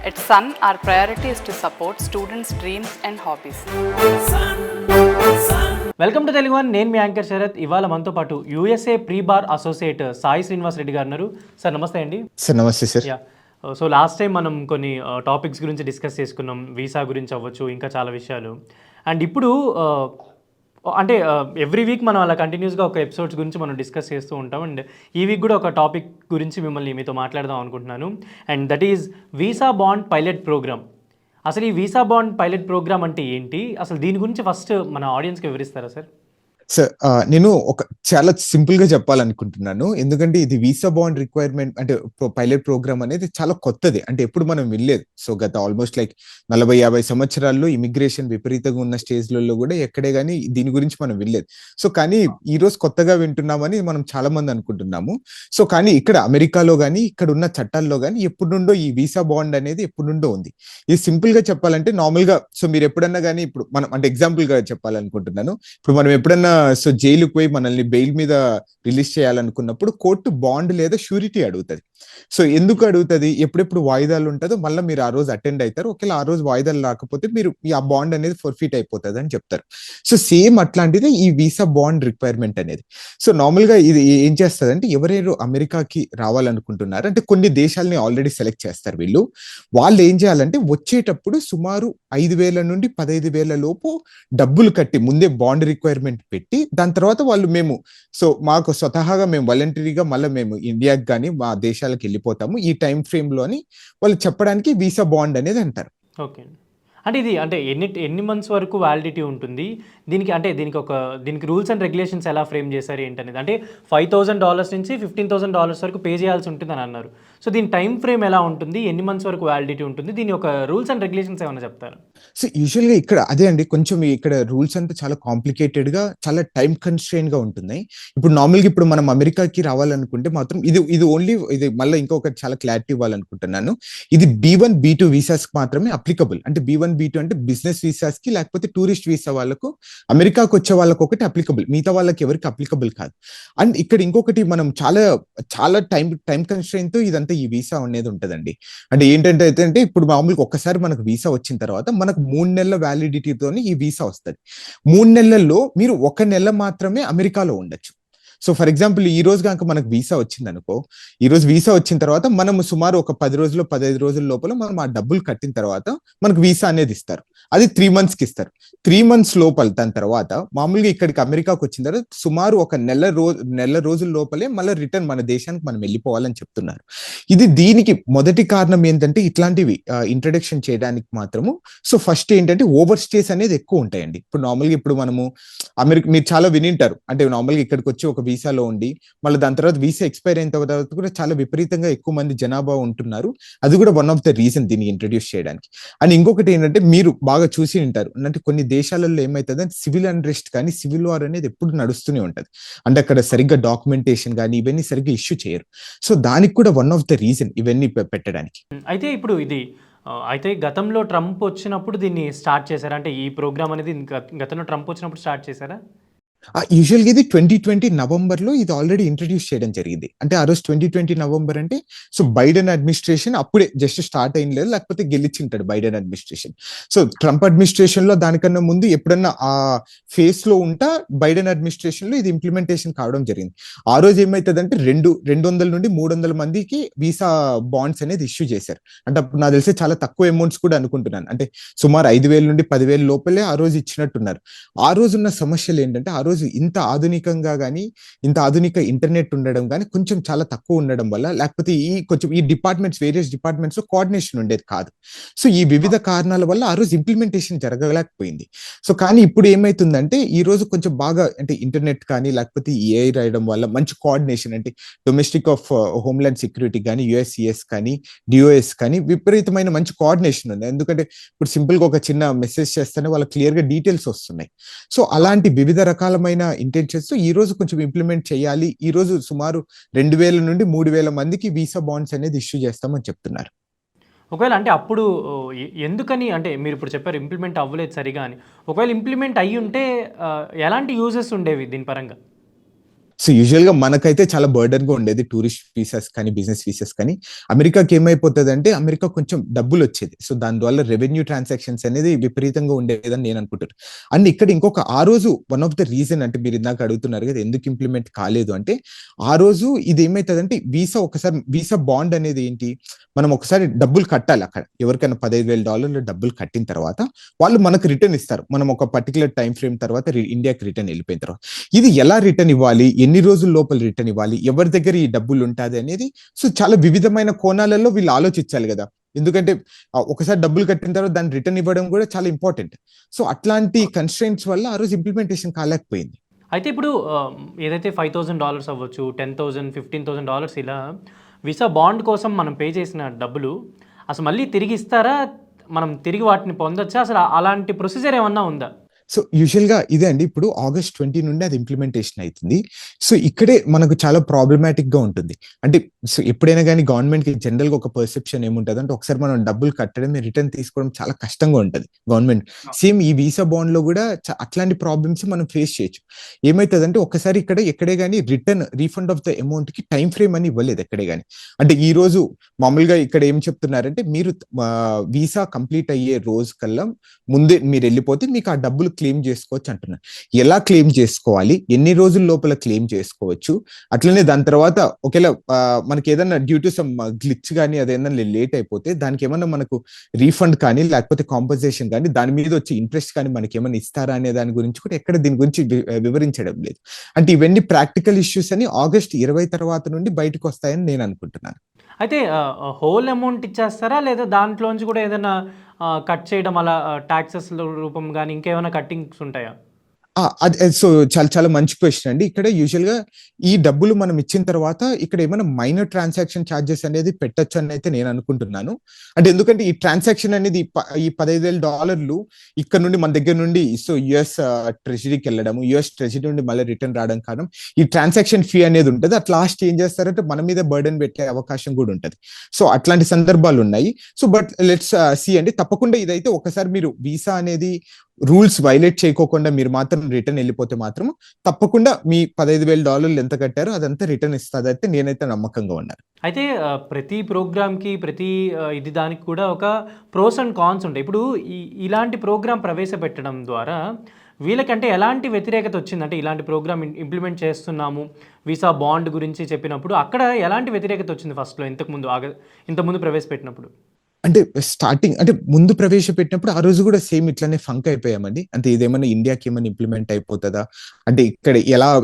At Sun, our priority is to support students' dreams and hobbies. Welcome to Telugu one. నేను మీ anchor Sarath. ఇవాళ మనతో పాటు USA pre bar associate Sai Srinivas Reddy గారు ఉన్నారు. Sir నమస్తే అండి. సార్ నమస్తే sir. Yeah, so last time మనం కొన్ని టాపిక్స్ గురించి డిస్కస్ చేసుకున్నాం. వీసా గురించి అవ్వచ్చు, ఇంకా చాలా విషయాలు. అండ్ ఇప్పుడు అంటే ఎవ్రీ వీక్ మనం అలా కంటిన్యూస్గా ఒక ఎపిసోడ్స్ గురించి మనం డిస్కస్ చేస్తూ ఉంటాం. అండ్ ఈ వీక్ కూడా ఒక టాపిక్ గురించి మీతో మాట్లాడదాం అనుకుంటున్నాను. And that is visa bond pilot program. అసలు ఈ వీసా బాండ్ పైలట్ ప్రోగ్రామ్ అంటే ఏంటి? అసలు దీని గురించి ఫస్ట్ మన ఆడియన్స్కి వివరిస్తారా సార్? సార్ నేను ఒక చాలా సింపుల్ గా చెప్పాలనుకుంటున్నాను. ఎందుకంటే ఇది వీసా బాండ్ రిక్వైర్మెంట్ అంటే పైలట్ ప్రోగ్రామ్ అనేది చాలా కొత్తది. అంటే ఎప్పుడు మనం వెళ్ళలేదు. సో గత ఆల్మోస్ట్ లైక్ 40-50 సంవత్సరాల్లో ఇమిగ్రేషన్ విపరీతంగా ఉన్న స్టేజ్లలో కూడా ఎక్కడే కానీ దీని గురించి మనం వెళ్ళలేదు. సో కానీ ఈ రోజు కొత్తగా వింటున్నామని మనం చాలా మంది అనుకుంటున్నాము. సో కానీ ఇక్కడ అమెరికాలో కానీ ఇక్కడ ఉన్న చట్టాల్లో కానీ ఎప్పుడు నుండో ఈ వీసా బాండ్ అనేది ఎప్పుడు నుండో ఉంది. ఇది సింపుల్ గా చెప్పాలంటే నార్మల్ గా సో మీరు ఎప్పుడన్నా కానీ ఇప్పుడు మనం అంటే ఎగ్జాంపుల్ గా చెప్పాలనుకుంటున్నాను. ఇప్పుడు మనం ఎప్పుడన్నా సో జైలుకు పోయి మనల్ని బెయిల్ మీద రిలీజ్ చేయాలనుకున్నప్పుడు కోర్టు బాండ్ లేదా షూరిటీ అడుగుతుంది. సో ఎందుకు అడుగుతుంది? ఎప్పుడెప్పుడు వాయిదాలు ఉంటుందో మళ్ళీ మీరు ఆ రోజు అటెండ్ అవుతారు. ఒకవేళ ఆ రోజు వాయిదాలు రాకపోతే మీరు ఆ బాండ్ అనేది ఫర్ఫిట్ అయిపోతుంది అని చెప్తారు. సో సేమ్ అట్లాంటిదే ఈ వీసా బాండ్ రిక్వైర్మెంట్ అనేది. సో నార్మల్ గా ఇది ఏం చేస్తుంది అంటే ఎవరెవరు అమెరికాకి రావాలనుకుంటున్నారు అంటే కొన్ని దేశాలని ఆల్రెడీ సెలెక్ట్ చేస్తారు వీళ్ళు. వాళ్ళు ఏం చేయాలంటే వచ్చేటప్పుడు సుమారు 5,000 నుండి 15,000 లోపు డబ్బులు కట్టి ముందే బాండ్ రిక్వైర్మెంట్ పెట్టి దాని తర్వాత వాళ్ళు మాకు స్వతహాగా మేము వాలంటరీగా మళ్ళీ మేము ఇండియాకి కానీ మా దేశాలకు వెళ్ళిపోతాము ఈ టైం ఫ్రేమ్ లో అని వాళ్ళు చెప్పడానికి వీసా బాండ్ అనేది అంటారు. ఓకే, అంటే ఇది అంటే ఎన్ని మంత్స్ వరకు వ్యాలిడిటీ ఉంటుంది దీనికి రూల్స్ అండ్ రెగ్యులేషన్స్ ఎలా ఫ్రేమ్ చేశారు ఏంటనేది? అంటే $5,000 నుంచి $15,000 వరకు పే చేయాల్సి ఉంటుందని అన్నారు. సో దీని టైం ఫ్రేమ్ ఎలా ఉంటుంది, ఎన్ని మంత్స్ వరకు వ్యాలిడిటీ ఉంటుంది, దీని యొక్క రూల్స్ అండ్ రెగ్యులేషన్స్ ఏమైనా చెప్తారు? సో యూజువల్ గా ఇక్కడ అదే అండి, కొంచెం ఇక్కడ రూల్స్ అంతా చాలా కాంప్లికేటెడ్ గా చాలా టైం కన్స్ట్రెయిన్ గా ఉంటున్నాయి. ఇప్పుడు నార్మల్ గా ఇప్పుడు మనం అమెరికాకి రావాలనుకుంటే మాత్రం ఇది ఓన్లీ ఇది మళ్ళీ ఇంకొకటి చాలా క్లారిటీ ఇవ్వాలనుకుంటున్నాను. ఇది B1 B2 వీసాస్ మాత్రమే అప్లికబుల్. అంటే B1 B2 అంటే బిజినెస్ వీసాస్ కి లేకపోతే టూరిస్ట్ వీసా వాళ్ళకు అమెరికాకు వచ్చే వాళ్ళకి ఒకటి అప్లికబుల్, మిగతా వాళ్ళకి ఎవరికి అప్లికబుల్ కాదు. అండ్ ఇక్కడ ఇంకొకటి మనం చాలా చాలా టైం కన్స్ట్రెయిన్ తో ఇదంతా ఈ వీసా అనేది ఉంటదండి. అంటే ఏంటంటే ఇప్పుడు మామూలుగా ఒక్కసారి మనకు వీసా వచ్చిన తర్వాత మనకు 3 నెలల వ్యాలిడిటీతోని ఈ వీసా వస్తుంది. 3 నెలల్లో మీరు 1 నెల మాత్రమే అమెరికాలో ఉండొచ్చు. సో ఫర్ ఎగ్జాంపుల్ ఈ రోజు కనుక మనకు వీసా వచ్చింది అనుకో, ఈ రోజు వీసా వచ్చిన తర్వాత మనం సుమారు ఒక 10 రోజులు 15 రోజుల లోపల మనం ఆ డబ్బులు కట్టిన తర్వాత మనకు వీసా అనేది ఇస్తారు. అది 3 months కి ఇస్తారు. 3 months లోపల దాని తర్వాత మామూలుగా ఇక్కడికి అమెరికాకు వచ్చిన తర్వాత సుమారు ఒక నెల రోజుల లోపలే మళ్ళీ రిటర్న్ మన దేశానికి మనం వెళ్ళిపోవాలని చెప్తున్నారు. దీనికి మొదటి కారణం ఏంటంటే ఇట్లాంటివి ఇంట్రడక్షన్ చేయడానికి మాత్రము. సో ఫస్ట్ ఏంటంటే ఓవర్ స్టేస్ అనేది ఎక్కువ ఉంటాయండి. ఇప్పుడు నార్మల్గా ఇప్పుడు మనము అమెరికా మీరు చాలా వినింటారు. అంటే నార్మల్గా ఇక్కడికి వచ్చి ఒక వీసాలో ఉండి మళ్ళీ దాని తర్వాత వీసా ఎక్స్పైర్ అయిన తర్వాత కూడా చాలా విపరీతంగా ఎక్కువ మంది జనాభా ఉంటున్నారు. అది కూడా వన్ ఆఫ్ ద రీజన్ దీన్ని ఇంట్రడ్యూస్ చేయడానికి. అండ్ ఇంకొకటి ఏంటంటే మీరు బాగా చూసి ఉంటారు అంటే కొన్ని దేశాలలో ఏమైతుంది అంటే సివిల్ అన్రెస్ట్ కానీ సివిల్ వార్ అనేది ఎప్పుడు నడుస్తూనే ఉంటది. అంటే అక్కడ సరిగ్గా డాక్యుమెంటేషన్ కానీ ఇవన్నీ సరిగ్గా ఇష్యూ చేయరు. సో దానికి కూడా వన్ ఆఫ్ ద రీజన్ ఇవన్నీ పెట్టడానికి. అయితే ఇప్పుడు అయితే గతంలో ట్రంప్ వచ్చినప్పుడు దీన్ని స్టార్ట్ చేశారా? అంటే ఈ ప్రోగ్రామ్ అనేది గతంలో ట్రంప్ వచ్చినప్పుడు స్టార్ట్ చేశారా? యూజువల్ గా ఇది 2020 నవంబర్ ఇది ఆల్రెడీ ఇంట్రడ్యూస్ చేయడం జరిగింది. అంటే ఆ రోజు 2020 నవంబర్ అంటే సో బైడెన్ అడ్మినిస్ట్రేషన్ అప్పుడే జస్ట్ స్టార్ట్ అయిన లేదు, లేకపోతే గెలిచింటాడు Biden administration. So Trump administration లో దానికన్నా ముందు ఎప్పుడన్నా ఆ ఫేస్ లో ఉంటా బైడెన్ అడ్మినిస్ట్రేషన్ లో ఇది ఇంప్లిమెంటేషన్ కావడం జరిగింది. ఆ రోజు ఏమైతుందంటే 200 నుండి 300 మందికి వీసా బాండ్స్ అనేది ఇష్యూ చేశారు. అంటే అప్పుడు నాకు తెలిసి చాలా తక్కువ అమౌంట్స్ కూడా అనుకుంటున్నాను. అంటే సుమారు 5,000 నుండి 10,000 లోపలే ఆ రోజు ఇచ్చినట్టున్నారు. ఆ రోజున్న సమస్యలు ఏంటంటే ఆ రోజు ఇంత ఆధునికంగా కానీ ఇంత ఆధునిక ఇంటర్నెట్ ఉండడం కానీ కొంచెం చాలా తక్కువ ఉండడం వల్ల లేకపోతే ఈ డిపార్ట్మెంట్స్ వేరియస్ డిపార్ట్మెంట్స్ లో కోఆర్డినేషన్ ఉండేది కాదు. సో ఈ వివిధ కారణాల వల్ల ఆ రోజు ఇంప్లిమెంటేషన్ జరగలేకపోయింది. సో కానీ ఇప్పుడు ఏమైతుందంటే ఈ రోజు కొంచెం బాగా అంటే ఇంటర్నెట్ కానీ లేకపోతే ఏఐ రాయడం వల్ల మంచి కోఆర్డినేషన్ అంటే డొమెస్టిక్ ఆఫ్ హోమ్లాండ్ సెక్యూరిటీ కానీ యుఎస్సిఎస్ కానీ డిఓఎస్ కానీ విపరీతమైన మంచి కోఆర్డినేషన్ ఉంది. ఎందుకంటే ఇప్పుడు సింపుల్ గా ఒక చిన్న మెసేజ్ చేస్తేనే వాళ్ళ క్లియర్ గా డీటెయిల్స్ వస్తున్నాయి. సో అలాంటి వివిధ రకాలమైన ఇంటెన్షన్స్ ఈ రోజు కొంచెం ఇంప్లిమెంట్ చేయాలి. ఈ రోజు సుమారు 2,000 నుండి 3,000 మందికి వీసా బాండ్స్ అనేది ఇష్యూ చేస్తామని చెప్తున్నారు. ఒకవేళ అంటే అప్పుడు ఎందుకని అంటే మీరు ఇప్పుడు చెప్పారు ఇంప్లిమెంట్ అవ్వలేదు సరిగా అని. ఒకవేళ ఇంప్లిమెంట్ అయ్యి ఉంటే ఎలాంటి యూజెస్ ఉండేవి దీని పరంగా? సో యూజువల్ గా మనకైతే చాలా బర్డన్ గా ఉండేది టూరిస్ట్ వీసాస్ కానీ బిజినెస్ వీసాస్ కానీ. అమెరికాకి ఏమైపోతుంది అంటే అమెరికా కొంచెం డబ్బులు వచ్చేది, సో దానివల్ల రెవెన్యూ ట్రాన్సాక్షన్స్ అనేది విపరీతంగా ఉండేదని నేను అనుకుంటాను. అండ్ ఇక్కడ ఇంకొక ఆ రోజు వన్ ఆఫ్ ద రీజన్ అంటే మీరు ఇందాక అడుగుతున్నారు కదా ఎందుకు ఇంప్లిమెంట్ కాలేదు అంటే, ఆ రోజు ఇది ఏమైతుంది అంటే వీసా బాండ్ అనేది ఏంటి, మనం ఒకసారి డబ్బులు కట్టాలి అక్కడ ఎవరికైనా $15,000 డబ్బులు కట్టిన తర్వాత వాళ్ళు మనకు రిటర్న్ ఇస్తారు, మనం ఒక పర్టికులర్ టైం ఫ్రేమ్ తర్వాత ఇండియాకి రిటర్న్ వెళ్ళిపోయిన తర్వాత. ఇది ఎలా రిటర్న్ ఇవ్వాలి, ఎన్ని రోజుల లోపల రిటర్న్ ఇవ్వాలి, ఎవరి దగ్గర ఈ డబ్బులు ఉంటుంది అనేది సో చాలా వివిధమైన కోణాలలో వీళ్ళు ఆలోచించాలి కదా. ఎందుకంటే ఒకసారి డబ్బులు కట్టిన తర్వాత దాన్ని రిటర్న్ ఇవ్వడం కూడా చాలా ఇంపార్టెంట్. సో అట్లాంటి కన్స్ట్రెయింట్స్ వల్ల ఆ రోజు ఇంప్లిమెంటేషన్ కాలేకపోయింది. అయితే ఇప్పుడు ఏదైతే $5,000 అవ్వచ్చు, $10,000, $15,000 ఇలా వీసా బాండ్ కోసం మనం పే చేసిన డబ్బులు అసలు మళ్ళీ తిరిగి ఇస్తారా, మనం తిరిగి వాటిని పొందొచ్చా, అసలు అలాంటి ప్రొసీజర్ ఏమన్నా ఉందా? సో యూజువల్ గా ఇదే అండి, ఇప్పుడు August 20 నుండి అది ఇంప్లిమెంటేషన్ అవుతుంది. సో ఇక్కడే మనకు చాలా ప్రాబ్లమాటిక్ గా ఉంటుంది. అంటే సో ఎప్పుడైనా కానీ గవర్నమెంట్ కి జనరల్ గా ఒక పర్సెప్షన్ ఏముంటుంది అంటే ఒకసారి మనం డబ్బులు కట్టడం రిటర్న్ తీసుకోవడం చాలా కష్టంగా ఉంటుంది గవర్నమెంట్. సేమ్ ఈ వీసా బాండ్ లో కూడా అట్లాంటి ప్రాబ్లమ్స్ మనం ఫేస్ చేయొచ్చు. ఏమైతుందంటే ఒకసారి ఎక్కడే కానీ రీఫండ్ ఆఫ్ ద అమౌంట్ కి టైం ఫ్రేమ్ అని ఇవ్వలేదు ఎక్కడే కానీ. అంటే ఈ రోజు మామూలుగా ఇక్కడ ఏం చెప్తున్నారంటే మీరు వీసా కంప్లీట్ అయ్యే రోజు కల్లా ముందే మీరు వెళ్ళిపోతే మీకు ఆ డబ్బులు క్లెయిమ్ చేసుకోవచ్చు అంటున్నారు. ఎలా క్లెయిమ్ చేసుకోవాలి, ఎన్ని రోజుల లోపల క్లెయిమ్ చేసుకోవచ్చు, అట్లనే దాని తర్వాత ఒకవేళ మనకి ఏదైనా డ్యూ టు సమ్ గ్లిచ్ కానీ అదేదైనా లేట్ అయిపోతే దానికి ఏమన్నా మనకు రీఫండ్ కానీ లేకపోతే కాంపన్సేషన్ కానీ దాని మీద వచ్చే ఇంట్రెస్ట్ కానీ మనకి ఏమైనా ఇస్తారా అనే దాని గురించి కూడా ఎక్కడ దీని గురించి వివరించడం లేదు. అంటే ఇవన్నీ ప్రాక్టికల్ ఇష్యూస్ అని August 20 తర్వాత నుండి బయటకు వస్తాయని నేను అనుకుంటున్నాను. అయితే హోల్ అమౌంట్ ఇచ్చేస్తారా, లేదా దాంట్లోంచి కూడా ఏదైనా కట్ చేయడం అలా ట్యాక్సెస్ రూపం కానీ ఇంకేమైనా కట్టింగ్స్ ఉంటాయా? అది సో చాలా చాలా మంచి క్వశ్చన్ అండి. ఇక్కడ యూజువల్ గా ఈ డబ్బులు మనం ఇచ్చిన తర్వాత ఇక్కడ ఏమైనా మైనర్ ట్రాన్సాక్షన్ ఛార్జెస్ అనేది పెట్టొచ్చు అని అయితే నేను అనుకుంటున్నాను. అంటే ఎందుకంటే ఈ ట్రాన్సాక్షన్ అనేది ఈ $15,000 ఇక్కడ నుండి మన దగ్గర నుండి సో యుఎస్ ట్రెజరీకి వెళ్ళడము, యుఎస్ ట్రెజరీ నుండి మళ్ళీ రిటర్న్ రావడం కారణం ఈ ట్రాన్సాక్షన్ ఫీ అనేది ఉంటుంది. అట్ లాస్ట్ ఏం చేస్తారంటే మన మీద బర్డెన్ పెట్టే అవకాశం కూడా ఉంటుంది. సో అట్లాంటి సందర్భాలు ఉన్నాయి. సో బట్ లెట్స్ సీ అండి, తప్పకుండా ఇదైతే ఒకసారి మీరు వీసా అనేది రూల్స్ వైలేట్ చేయకోకుండా మీరు మాత్రం రిటర్న్ వెళ్ళిపోతే మాత్రం తప్పకుండా మీ $15,000 ఎంత కట్టారో అదంతా రిటర్న్ ఇస్తుంది అయితే నేనైతే నమ్మకంగా ఉన్నాను. అయితే ప్రతి ప్రోగ్రామ్కి ప్రతి ఇది దానికి కూడా ఒక ప్రోస్ అండ్ కాన్స్ ఉంటాయి. ఇప్పుడు ఇలాంటి ప్రోగ్రామ్ ప్రవేశపెట్టడం ద్వారా వీళ్ళకంటే ఎలాంటి వ్యతిరేకత వచ్చింది? అంటే ఇలాంటి ప్రోగ్రామ్ ఇంప్లిమెంట్ చేస్తున్నాము వీసా బాండ్ గురించి చెప్పినప్పుడు అక్కడ ఎలాంటి వ్యతిరేకత వచ్చింది ఫస్ట్లో, ఇంతకుముందు ప్రవేశపెట్టినప్పుడు? అంటే స్టార్టింగ్ అంటే ముందు ప్రవేశపెట్టినప్పుడు ఆ రోజు కూడా సేమ్ ఇట్లానే ఫంక్ అయిపోయామండి. అంటే ఇదేమన్నా ఇండియాకి ఏమైనా ఇంప్లిమెంట్ అయిపోతుందా, అంటే ఇక్కడ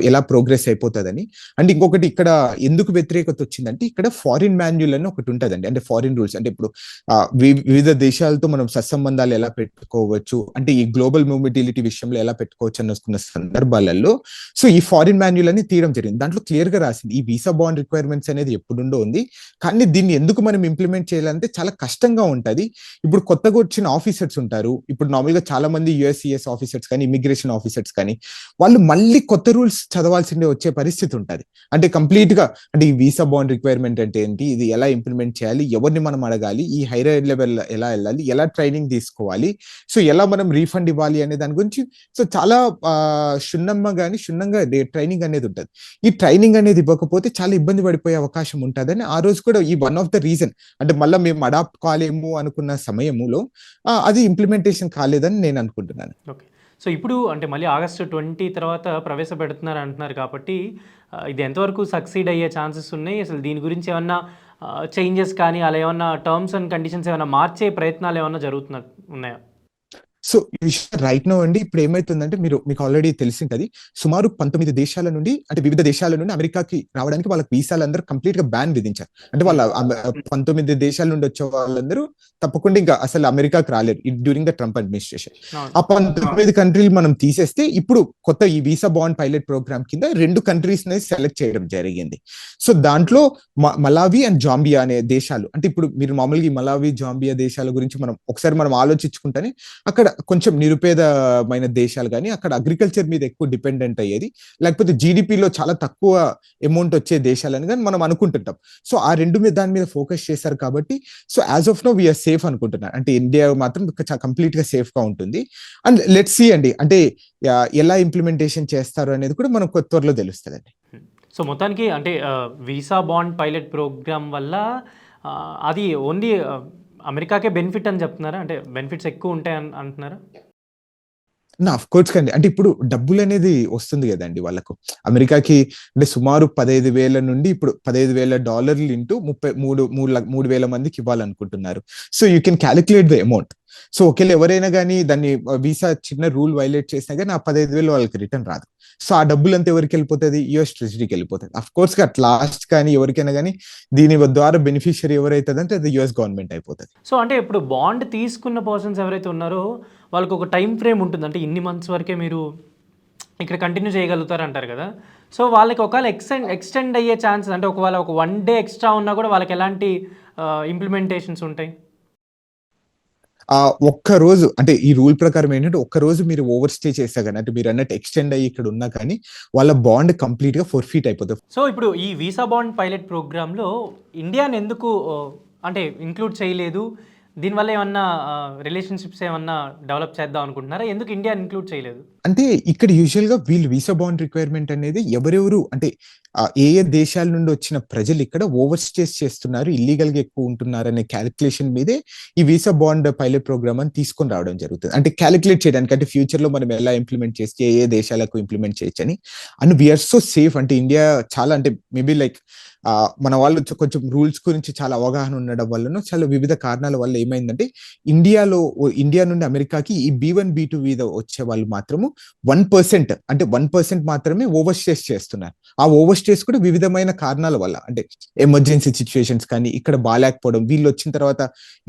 ఎలా ప్రోగ్రెస్ అయిపోతుందని. అంటే ఇంకొకటి ఇక్కడ ఎందుకు వ్యతిరేకత వచ్చిందంటే ఇక్కడ ఫారిన్ మాన్యువల్ అని ఒకటి ఉంటుందండి, అంటే ఫారిన్ రూల్స్. అంటే ఇప్పుడు వివిధ దేశాలతో మనం సత్సంబంధాలు ఎలా పెట్టుకోవచ్చు, అంటే ఈ గ్లోబల్ మొబిలిటీ విషయంలో ఎలా పెట్టుకోవచ్చు అన్న సందర్భాలలో సో ఈ ఫారిన్ మాన్యువల్ అని తీయడం జరిగింది. దాంట్లో క్లియర్ గా రాసింది ఈ వీసా బాండ్ రిక్వైర్మెంట్స్ అనేది ఎప్పుడుండో ఉంది, కానీ దీన్ని ఎందుకు మనం ఇంప్లిమెంట్ చేయాలంటే చాలా కష్టంగా ఉంటది. ఇప్పుడు కొత్తగా వచ్చిన ఆఫీసర్స్ ఉంటారు, ఇప్పుడు నార్మల్ గా చాలా మంది యుఎస్సిఎస్ ఆఫీసర్స్ కానీ ఇమిగ్రేషన్ ఆఫీసర్స్ కానీ వాళ్ళు మళ్ళీ కొత్త రూల్స్ చదవాల్సిందే వచ్చే పరిస్థితి ఉంటది. అంటే కంప్లీట్ గా అంటే ఈ వీసా బాండ్ రిక్వైర్మెంట్ అంటే ఏంటి, ఇది ఎలా ఇంప్లిమెంట్ చేయాలి, ఎవరిని మనం అడగాలి, ఈ హైయర్ లెవెల్ ఎలా వెళ్ళాలి, ఎలా ట్రైనింగ్ తీసుకోవాలి, సో ఎలా మనం రీఫండ్ ఇవ్వాలి అనే దాని గురించి సో చాలా క్షుణ్ణంగా ట్రైనింగ్ అనేది ఉంటుంది. ఈ ట్రైనింగ్ అనేది ఇవ్వకపోతే చాలా ఇబ్బంది పడిపోయే అవకాశం ఉంటుందని ఆ రోజు కూడా ఈ వన్ ఆఫ్ ద రీజన్ అంటే మళ్ళీ మేము అడాప్ట్ కాలేము అనుకున్న సమయంలో అది ఇంప్లిమెంటేషన్ కాలేదని నేను అనుకుంటున్నాను. ఓకే. సో ఇప్పుడు అంటే మళ్ళీ August 20 తర్వాత ప్రవేశపెడుతున్నారు అంటున్నారు కాబట్టి ఇది ఎంతవరకు సక్సీడ్ అయ్యే ఛాన్సెస్ ఉన్నాయి? అసలు దీని గురించి ఏమన్నా చేంజెస్ కానీ అలా ఏమన్నా టర్మ్స్ అండ్ కండిషన్స్ ఏమైనా మార్చే ప్రయత్నాలు ఏమన్నా ఉన్నాయా? సో రైట్ నో అండి, ఇప్పుడు ఏమైతుందంటే మీకు ఆల్రెడీ తెలిసింటది, సుమారు 19 దేశాల నుండి అంటే వివిధ దేశాల నుండి అమెరికాకి రావడానికి వాళ్ళకి వీసాలందరూ కంప్లీట్ గా బ్యాన్ విధించారు. అంటే వాళ్ళ 19 దేశాల నుండి వచ్చే వాళ్ళందరూ తప్పకుండా ఇంకా అసలు అమెరికాకి రాలేరు డ్యూరింగ్ ద ట్రంప్ అడ్మినిస్ట్రేషన్. ఆ 19 కంట్రీలు మనం తీసేస్తే ఇప్పుడు కొత్త ఈ వీసా బాండ్ పైలట్ ప్రోగ్రామ్ కింద 2 కంట్రీస్ ని సెలెక్ట్ చేయడం జరిగింది. సో దాంట్లో మలావి అండ్ జాంబియా అనే దేశాలు, అంటే ఇప్పుడు మీరు మామూలుగా ఈ మలావి జాంబియా దేశాల గురించి మనం ఒకసారి ఆలోచించుకుంటేనే అక్కడ కొంచెం నిరుపేదమైన దేశాలు కానీ అక్కడ అగ్రికల్చర్ మీద ఎక్కువ డిపెండెంట్ అయ్యేది, లేకపోతే జీడిపిలో చాలా తక్కువ అమౌంట్ వచ్చే దేశాలని కానీ మనం అనుకుంటుంటాం. సో ఆ రెండు మీద దాని మీద ఫోకస్ చేశారు కాబట్టి so as of now we are safe అనుకుంటున్నాను. అంటే ఇండియా మాత్రం కంప్లీట్ గా సేఫ్ గా ఉంటుంది. అండ్ లెట్స్ సీ అండి, అంటే ఎలా ఇంప్లిమెంటేషన్ చేస్తారు అనేది కూడా మనకు త్వరలో తెలుస్తుందండి. సో మొత్తానికి అంటే వీసా బాండ్ పైలట్ ప్రోగ్రామ్ వల్ల అది ఓన్లీ అమెరికాకే బెనిఫిట్ అని చెప్తున్నారా? అంటే బెనిఫిట్స్ ఎక్కువ ఉంటాయి అంటున్నారా? ఆఫ్ కోర్స్ కండి. అంటే ఇప్పుడు డబ్బులు అనేది వస్తుంది కదండి వాళ్ళకు. అమెరికాకి అంటే సుమారు 15,000 నుండి ఇప్పుడు $15,000 ఇంటూ 3,000 మందికి ఇవ్వాలనుకుంటున్నారు. So you can calculate the amount. So ఒకవేళ ఎవరైనా కానీ దాన్ని వీసా చిన్న రూల్ వైలేట్ చేసినా కానీ ఆ 15,000 వాళ్ళకి రిటర్న్ రాదు. సో ఆ డబ్బులు అంతా ఎవరికి వెళ్ళిపోతుంది? యుఎస్ ట్రెజరీకి వెళ్ళిపోతుంది. అఫ్ కోర్స్ అట్ లాస్ట్ కానీ ఎవరికైనా కానీ దీని ద్వారా బెనిఫిషియరీ ఎవరైతుంది అంటే అది యుఎస్ గవర్నమెంట్ అయిపోతుంది. సో అంటే ఇప్పుడు బాండ్ తీసుకున్న పర్సన్స్ ఎవరైతే ఉన్నారో వాళ్ళకి ఒక టైం ఫ్రేమ్ ఉంటుంది. అంటే ఇన్ని మంత్స్ వరకే మీరు ఇక్కడ కంటిన్యూ చేయగలుగుతారు అంటారు కదా. సో వాళ్ళకి ఒకవేళ ఎక్స్టెండ్ అయ్యే ఛాన్సెస్, అంటే ఒకవేళ ఒక 1 డే ఎక్స్ట్రా ఉన్నా కూడా వాళ్ళకి ఎలాంటి ఇంప్లిమెంటేషన్స్ ఉంటాయి? ఒక్క రోజు అంటే ఈ రూల్ ప్రకారం ఏంటంటే ఒక్క రోజు మీరు ఓవర్ స్టే చేసా కానీ అంటే మీరు అన్నట్టు ఎక్స్టెండ్ అయ్యి ఇక్కడ ఉన్నా కానీ వాళ్ళ బాండ్ కంప్లీట్ గా ఫోర్ఫీట్ అయిపోతుంది. సో ఇప్పుడు ఈ వీసా బాండ్ పైలట్ ప్రోగ్రాంలో ఇండియాని ఎందుకు అంటే ఇంక్లూడ్ చేయలేదు? దీనివల్ల ఏమన్నా రిలేషన్షిప్స్ ఏమన్నా డెవలప్ చేద్దాం అనుకుంటున్నారా? ఎందుకు ఇండియా ఇంక్లూడ్ చేయలేదు? అంటే ఇక్కడ యూజువల్ గా వీళ్ళు వీసా బాండ్ రిక్వైర్మెంట్ అనేది ఎవరెవరు అంటే ఏ దేశాల నుండి వచ్చిన ప్రజలు ఇక్కడ ఓవర్ స్టేస్ చేస్తున్నారు, ఇల్లీగల్ గా ఎక్కువ ఉంటున్నారు అనే క్యాలిక్యులేషన్ మీదే ఈ వీసా బాండ్ పైలట్ ప్రోగ్రామ్ అని తీసుకొని రావడం జరుగుతుంది. అంటే క్యాలిక్యులేట్ చేయడానికి, అంటే ఫ్యూచర్ లో మనం ఎలా ఇంప్లిమెంట్ చేస్తే ఏ దేశాలకు ఇంప్లిమెంట్ చేయొచ్చని. And we're so safe. అంటే ఇండియా చాలా అంటే మేబీ లైక్ మన వాళ్ళు కొంచెం రూల్స్ గురించి చాలా అవగాహన ఉండడం వల్ల చాలా వివిధ కారణాల వల్ల ఏమైందంటే ఇండియా నుండి అమెరికాకి ఈ B1 B2 మీద వచ్చే వాళ్ళు మాత్రము 1% అంటే 1% మాత్రమే ఓవర్ స్టేస్ చేస్తున్నారు. ఆ ఓవర్ స్టేస్ కూడా వివిధమైన కారణాల వల్ల, అంటే ఎమర్జెన్సీ సిచ్యువేషన్స్ కానీ, ఇక్కడ బాగాలేకపోవడం, వీళ్ళు వచ్చిన తర్వాత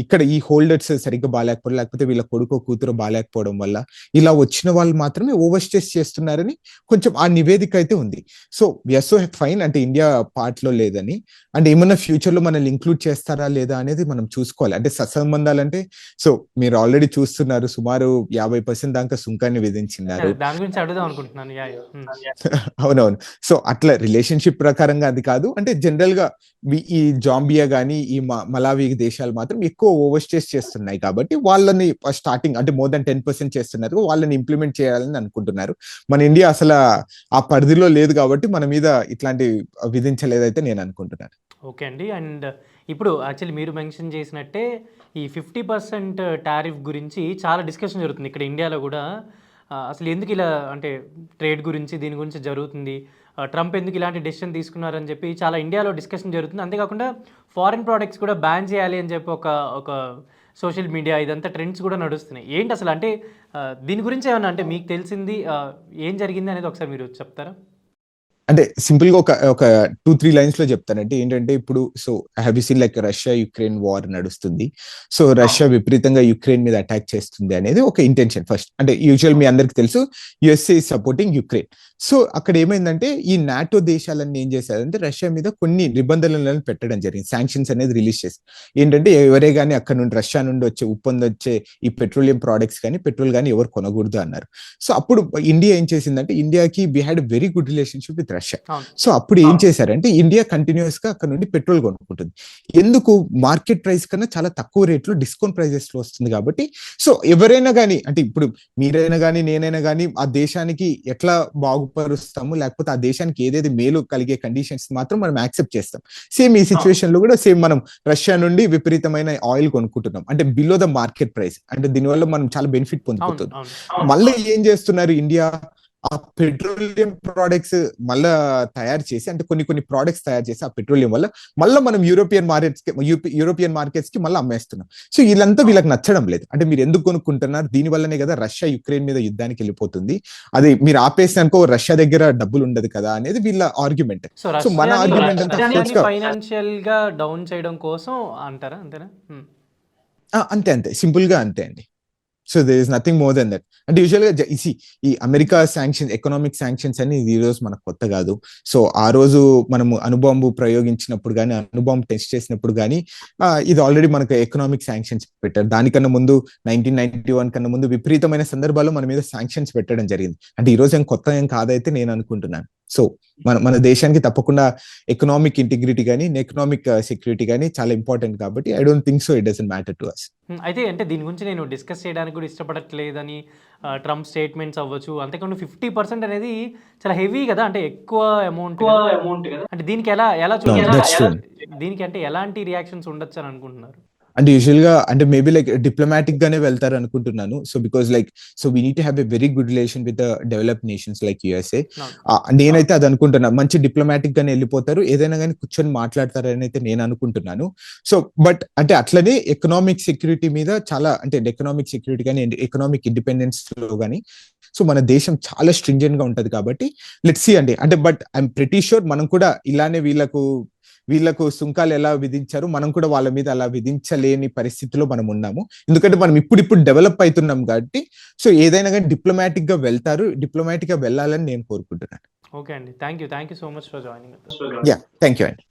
ఇక్కడ ఈ హోల్డర్స్ సరిగ్గా బాగాలేకపోవడం, లేకపోతే వీళ్ళ కొడుకో కూతురు బాగాలేకపోవడం వల్ల ఇలా వచ్చిన వాళ్ళు మాత్రమే ఓవర్ స్టేస్ చేస్తున్నారని కొంచెం ఆ నివేదిక అయితే ఉంది. సో వీఆర్ సో ఫైన్, అంటే ఇండియా పార్ట్ లో లేదని. అండ్ ఏమన్నా ఫ్యూచర్ లో మనల్ని ఇంక్లూడ్ చేస్తారా లేదా అనేది మనం చూసుకోవాలి. అంటే సత్సంబంధాలంటే సో మీరు ఆల్రెడీ చూస్తున్నారు సుమారు 50% దాకా సుంకాన్ని విధించినారు. దాని గురించి అడుగుదాం అనుకుంటున్నాను. అవునవును. సో అట్లా రిలేషన్షిప్ ప్రకారంగా అది కాదు, అంటే జనరల్ గా ఈ జాంబియా గానీ ఈ మలావి దేశాలు మాత్రం ఎక్కువ ఓవర్ స్టేస్ చేస్తున్నాయి కాబట్టి వాళ్ళని స్టార్టింగ్ అంటే మోర్ దాన్ 10% చేస్తున్నారు, వాళ్ళని ఇంప్లిమెంట్ చేయాలని అనుకుంటున్నారు. మన ఇండియా అసలు ఆ పరిధిలో లేదు కాబట్టి మన మీద ఇట్లాంటి విధించలేదైతే నేను అనుకుంటున్నాను. ఓకే అండి. అండ్ ఇప్పుడు యాక్చువల్లీ మీరు మెన్షన్ చేసినట్టే ఈ 50% టారిఫ్ గురించి చాలా డిస్కషన్ జరుగుతుంది ఇక్కడ ఇండియాలో కూడా. అసలు ఎందుకు ఇలా అంటే ట్రేడ్ గురించి దీని గురించి జరుగుతుంది, ట్రంప్ ఎందుకు ఇలాంటి డెసిషన్ తీసుకున్నారని చెప్పి చాలా ఇండియాలో డిస్కషన్ జరుగుతుంది. అంతేకాకుండా ఫారిన్ ప్రోడక్ట్స్ కూడా బ్యాన్ చేయాలి అని చెప్పి ఒక సోషల్ మీడియా ఇదంతా ట్రెండ్స్ కూడా నడుస్తున్నాయి. ఏంటి అసలు అంటే దీని గురించి ఏమన్నా అంటే మీకు తెలిసింది ఏం జరిగింది అనేది ఒకసారి మీరు చెప్తారా? అంటే సింపుల్ గా ఒక 2-3 లైన్స్ లో చెప్తానంటే ఏంటంటే ఇప్పుడు so have you seen like Russia Ukraine war నడుస్తుంది. సో రష్యా విపరీతంగా యుక్రెయిన్ మీద అటాక్ చేస్తుంది అనేది ఒక ఇంటెన్షన్ ఫస్ట్. అంటే యూజువల్ మీ అందరికి తెలుసు USA is supporting Ukraine. So అక్కడ ఏమైందంటే ఈ నాటో దేశాలన్నీ ఏం చేశారంటే రష్యా మీద కొన్ని నిబంధనలను పెట్టడం జరిగింది, శాంక్షన్స్ అనేది రిలీజ్ చేసి. ఏంటంటే ఎవరే కానీ అక్కడ నుండి రష్యా నుండి వచ్చే ఈ పెట్రోలియం ప్రోడక్ట్స్ కానీ పెట్రోల్ కానీ ఎవరు కొనకూడదు అన్నారు. సో అప్పుడు ఇండియా ఏం చేసిందంటే ఇండియాకి we had very good relationship with Russia. So అప్పుడు ఏం చేశారంటే ఇండియా కంటిన్యూస్ గా అక్కడ నుండి పెట్రోల్ కొనుక్కుంటుంది. ఎందుకు? మార్కెట్ ప్రైస్ కన్నా చాలా తక్కువ రేట్ లో డిస్కౌంట్ ప్రైజెస్ లో వస్తుంది కాబట్టి. సో ఎవరైనా కానీ అంటే ఇప్పుడు మీరైనా కానీ నేనైనా కానీ ఆ దేశానికి ఎట్లా బాగుపరుస్తాము, లేకపోతే ఆ దేశానికి ఏదేది మేలు కలిగే కండిషన్స్ మాత్రం మనం యాక్సెప్ట్ చేస్తాం. సేమ్ ఈ సిచ్యువేషన్ లో కూడా సేమ్ మనం రష్యా నుండి విపరీతమైన ఆయిల్ కొనుక్కుంటున్నాం అంటే బిలో ద మార్కెట్ ప్రైస్. అంటే దీనివల్ల మనం చాలా బెనిఫిట్ పొందుతున్నాం. మళ్ళీ ఏం చేస్తున్నారు ఇండియా? ఆ పెట్రోలియం ప్రోడక్ట్స్ మళ్ళా తయారు చేసి అంటే కొన్ని ప్రోడక్ట్స్ తయారు చేసి ఆ పెట్రోలియం వల్ల మళ్ళీ మనం యూరోపియన్ మార్కెట్స్ కి మళ్ళీ అమ్మేస్తున్నాం. సో వీళ్ళంతా వీళ్ళకి నచ్చడం లేదు. అంటే మీరు ఎందుకు కొనుక్కుంటున్నారు? దీని వల్లనే కదా రష్యా యుక్రెయిన్ మీద యుద్ధానికి వెళ్ళిపోతుంది. అది మీరు ఆపేసినాకో రష్యా దగ్గర డబ్బులు ఉండదు కదా అనేది వీళ్ళ ఆర్గ్యుమెంట్. సో మన ఆర్గ్యుమెంట్ అంతా ఫైనాన్షియల్ గా డౌన్ చేయడం కోసం అంటారా? అంతేనా? అంతే సింపుల్ గా అంతే అండి. So there is nothing more than that. అంటే యూజువల్ గా ఈ అమెరికా శాంక్షన్, ఎకనామిక్ శాంక్షన్స్ అని ఈ రోజు మనకు కొత్త కాదు. సో ఆ రోజు మనము అణుబాంబు ప్రయోగించినప్పుడు కానీ, అణుబాంబు టెస్ట్ చేసినప్పుడు కానీ ఇది ఆల్రెడీ మనకు ఎకనామిక్ శాంక్షన్స్ పెట్టారు. దానికన్నా ముందు 1991 కన్నా ముందు విపరీతమైన సందర్భాల్లో మన మీద శాంక్షన్స్ పెట్టడం జరిగింది. అంటే ఈ రోజు ఏం కొత్త ఏం కాదైతే నేను అనుకుంటున్నాను. సో మన దేశానికి తప్పకుండా ఎకనామిక్ ఇంటిగ్రిటీ కానీ, ఎకనామిక్ సెక్యూరిటీ కానీ చాలా ఇంపార్టెంట్ కాబట్టి I don't think so it doesn't matter to us. అయితే అంటే దీని గురించి నేను డిస్కస్ చేయడానికి కూడా ఇష్టపడట్లేదని ట్రంప్ స్టేట్మెంట్స్ అవ్వచ్చు, అంతేకాకుండా 50% అనేది చాలా హెవీ కదా, అంటే ఎక్కువ అమౌంట్ కదా. అంటే దీనికి ఎలా ఎలా that's true. దీనికి అంటే ఎలాంటి రియాక్షన్స్ ఉండొచ్చు అని అనుకుంటున్నారు? అంటే యూజువల్ గా అంటే మేబీ లైక్ డిప్లొమాటిక్ గానే వెళ్తారు అనుకుంటున్నాను. So because like so we need to have a very good relation with the developed nations like USA. నేనైతే అది అనుకుంటున్నాను, మంచి డిప్లొమాటిక్ గానే వెళ్ళిపోతారు, ఏదైనా కానీ కూర్చొని మాట్లాడతారని అయితే నేను అనుకుంటున్నాను. సో బట్ అంటే అట్లనే ఎకనామిక్ సెక్యూరిటీ మీద చాలా, అంటే ఎకనామిక్ సెక్యూరిటీ కానీ, ఎకనామిక్ ఇండిపెండెన్స్ లో కానీ సో మన దేశం చాలా స్ట్రింజెంట్ గా ఉంటది కాబట్టి లెట్స్ సీ అండి. అంటే బట్ ఐఎమ్ ప్రిటీ షూర్ మనం కూడా ఇలానే వీళ్ళకు సుంకాలు ఎలా విధించారు, మనం కూడా వాళ్ళ మీద అలా విధించలేని పరిస్థితిలో మనం ఉన్నాము. ఎందుకంటే మనం ఇప్పుడు డెవలప్ అవుతున్నాం కాబట్టి సో ఏదైనా కానీ డిప్లొమాటిక్ గా వెళ్తారు, డిప్లొమాటిక్ గా వెళ్ళాలని నేను కోరుకుంటున్నాను. ఓకే అండి, thank you so much for joining. Yeah, thank you అండి.